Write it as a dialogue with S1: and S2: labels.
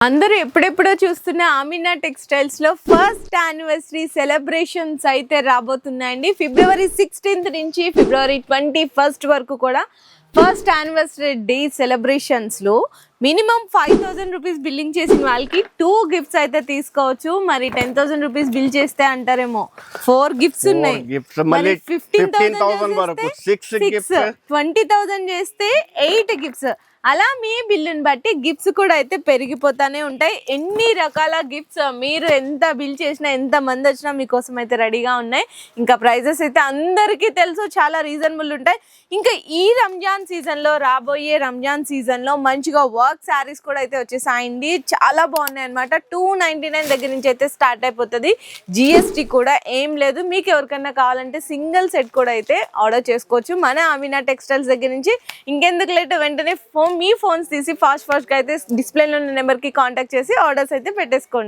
S1: అందరూ ఎప్పుడెప్పుడో చూస్తున్న ఆమినా టెక్స్టైల్స్ లో ఫస్ట్ యానివర్సరీ సెలబ్రేషన్స్ అయితే రాబోతున్నాయండి. ఫిబ్రవరి 16th నుంచి ఫిబ్రవరి 21st వరకు కూడా ఫస్ట్ యానివర్సరీ డే సెలబ్రేషన్స్ లో మినిమం 5,000 రూపీస్ బిల్లింగ్ చేసిన వాళ్ళకి 2 గిఫ్ట్స్ అయితే తీసుకోవచ్చు. మరి 10,000 రూపీస్ బిల్ చేస్తే అంటారేమో 4 గిఫ్ట్స్ ఉన్నాయి. 15,000 వరకు 20,000 చేస్తే 8 గిఫ్ట్స్. అలా మీ బిల్లుని బట్టి గిఫ్ట్స్ కూడా అయితే పెరిగిపోతానే ఉంటాయి. ఎన్ని రకాల గిఫ్ట్స్ మీరు ఎంత బిల్ చేసినా ఎంత మంది వచ్చినా మీకోసం అయితే రెడీగా ఉన్నాయి. ఇంకా ప్రైజెస్ అయితే అందరికీ తెలుసు, చాలా రీజనబుల్ ఉంటాయి. ఇంకా ఈ రంజాన్ సీజన్లో, రాబోయే రంజాన్ సీజన్లో మంచిగా వర్క్ శారీస్ కూడా అయితే వచ్చేసాయండి. చాలా బాగున్నాయి అనమాట. 299 దగ్గర నుంచి అయితే స్టార్ట్ అయిపోతుంది. జిఎస్టీ కూడా ఏం లేదు. మీకు ఎవరికైనా కావాలంటే సింగిల్ సెట్ కూడా అయితే ఆర్డర్ చేసుకోవచ్చు మన ఆమినా టెక్స్టైల్స్ దగ్గర నుంచి. ఇంకెందుకు లేట్, వెంటనే మీ ఫోన్స్ తీసి ఫాస్ట్ గా అయితే డిస్ప్లేలో ఉన్న నెంబర్కి కాంటాక్ట్ చేసి ఆర్డర్స్ అయితే పెట్టేసుకోండి.